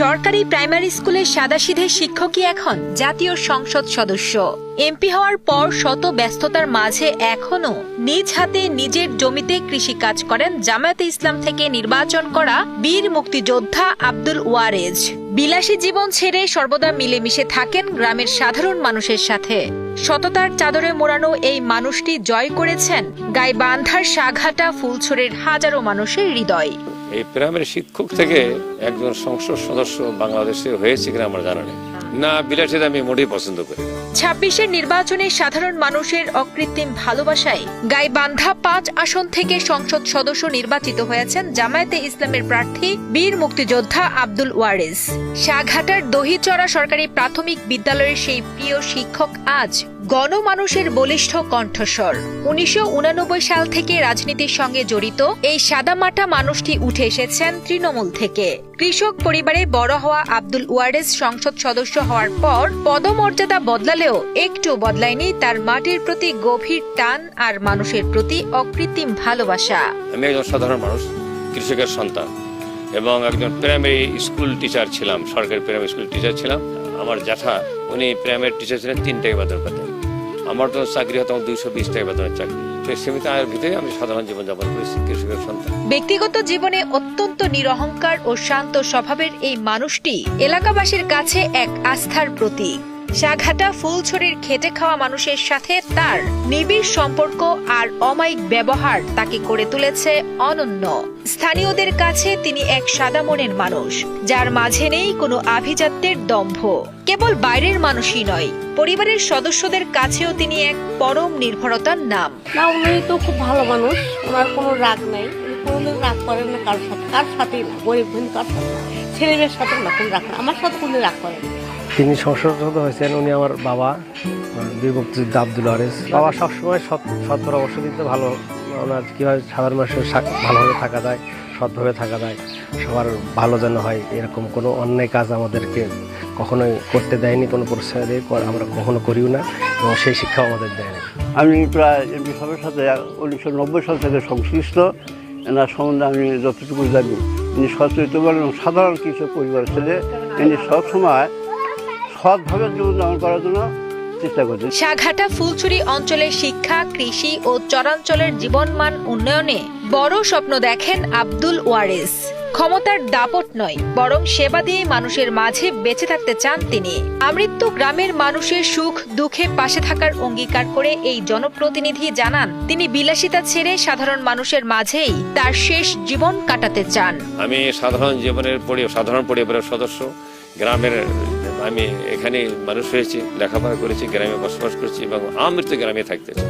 সরকারি প্রাইমারি স্কুলের সাদাসিধে শিক্ষকই এখন জাতীয় সংসদ সদস্য। এমপি হওয়ার পর শত ব্যস্ততার মাঝে এখনো নিজ হাতে নিজের জমিতে কৃষি কাজ করেন জামায়াতে ইসলাম থেকে নির্বাচন করা বীর মুক্তিযোদ্ধা আব্দুল ওয়ারেজ। বিলাসী জীবন ছেড়ে সর্বদা মিলেমিশে থাকেন গ্রামের সাধারণ মানুষের সাথে। সততার চাদরে মোড়ানো এই মানুষটি জয় করেছেন গাইবান্ধার সাঘাটা ফুলছড়ির হাজারো মানুষের হৃদয়। এই প্রাইমারি শিক্ষক থেকে একজন সংসদ সদস্য বাংলাদেশে হয়েছে কিনা আমার জানা নেই। না, বিলাসিতা আমি মোটেই পছন্দ করি। ২৬-এর নির্বাচনে সাধারণ মানুষের অকৃত্রিম ভালোবাসায় গাইবান্ধা ৫ আসন থেকে সংসদ সদস্য নির্বাচিত হয়েছেন জামায়াতে ইসলামের প্রার্থী বীর মুক্তিযোদ্ধা আব্দুল ওয়ারেজ। সাঘাটার দহিচড়া সরকারি প্রাথমিক বিদ্যালয়ের সেই প্রিয় শিক্ষক আজ গণমানুষের বলিষ্ঠ কণ্ঠস্বর। ১৯৮৯ সাল থেকে রাজনীতির সঙ্গে জড়িত এই সাদামাটা মানুষটি উঠে এসেছেন তৃণমূল থেকে। কৃষক পরিবারে বড় হওয়া আব্দুল ওয়ারেজ সংসদ সদস্য হওয়ার পর পদমর্যাদা বদলালেও একটু বদলায়নি তার মাটির প্রতি গভীর টান আর মানুষের প্রতি অকৃত্রিম ভালোবাসা। আমি একজন সাধারণ মানুষ, কৃষকের সন্তান এবং একজন প্রাইমারি স্কুল টিচার ছিলাম, সরকারি প্রাইমারি স্কুল টিচার ছিলাম। আমার জ্যাঠা উনি প্রাইমারি টিচার ছিলেন ৩ টাকা বেতন পেতেন। আমার তো চাকরি হতো ২২০ টাকা বেতনের চাকরি। সীমিত আয়ের ভিতরে আমি সাধারণ জীবনযাপন করেছি, কৃষকের সন্তান। ব্যক্তিগত জীবনে অত্যন্ত নিরহংকার ও শান্ত স্বভাবের এই মানুষটি এলাকাবাসীর কাছে এক আস্থার প্রতীক। সাঘাটা ফুলছড়ির খেটে খাওয়া মানুষের সাথে তার নিবিড় সম্পর্ক আর অমায়িক ব্যবহার তাকে করে তুলেছে অনন্য। স্থানীয়দের কাছে তিনি এক সাদা মনের মানুষ, যার মাঝে নেই কোনো আভিজাত্যের দম্ভ। কেবল বাইরের মানুষই নয়, পরিবারের সদস্যদের কাছেও তিনি এক পরম নির্ভরতার নাম। না, উনি তো খুব ভালো মানুষ, ওনার কোনো রাগ নাই, কোনোদিন রাগ করেন না কার সাথেই না, গরিব ধনী কার সাথে, ছেলে মেয়ের সাথে না কোনো রাগ, আমার সাথে কোনো রাগ করেন। তিনি সংসদ সদস্য হয়েছেন, উনি আমার বাবা বীর মুক্তিযোদ্ধা আব্দুল ওয়ারেজ। বাবা সবসময় সৎ পরামর্শ দিতে, ভালো ওনার কীভাবে সাধারণ মানুষের ভালোভাবে থাকা যায়, সৎভাবে থাকা যায়, সবার ভালো যেন হয়, এরকম কোনো অন্যায় কাজ আমাদেরকে কখনোই করতে দেয়নি, কোনো প্রশ্রয় দিয়ে আমরা কখনো করিও না, এবং সেই শিক্ষাও আমাদের দেয়নি। আমি প্রায় এমপি সাহেবের সাথে ১৯৯০ সাল থেকে সংশ্লিষ্ট। এনার সম্বন্ধে আমি যতটুকু জানি, ইনি সচেতন এবং সাধারণ কৃষক পরিবারের ছেলে। ইনি সবসময় সৎভাবে জীবনযাপন করার জন্য চেষ্টা করছেন। সাঘাটা ফুলছড়ি অঞ্চলের শিক্ষা, কৃষি ও চরাঞ্চলের জীবনমান উন্নয়নে বড় স্বপ্ন দেখেন আব্দুল ওয়ারেজ। ক্ষমতার দাপট নয়, বরং সেবা দিয়ে মানুষের মাঝে বেঁচে থাকতে চান তিনি। আমৃত্যু গ্রামের মানুষের সুখ দুঃখে পাশে থাকার অঙ্গীকার করে এই জনপ্রতিনিধি জানান, তিনি বিলাসিতা ছেড়ে সাধারণ মানুষের মাঝেই তার শেষ জীবন কাটাতে চান। আমি সাধারণ পরিবারের সদস্য, গ্রামের, আমি এখানে মানুষ হয়েছি, লেখাপড়া করেছি, গ্রামে বসবাস করছি এবং আমৃত্যু গ্রামে থাকতে চাই।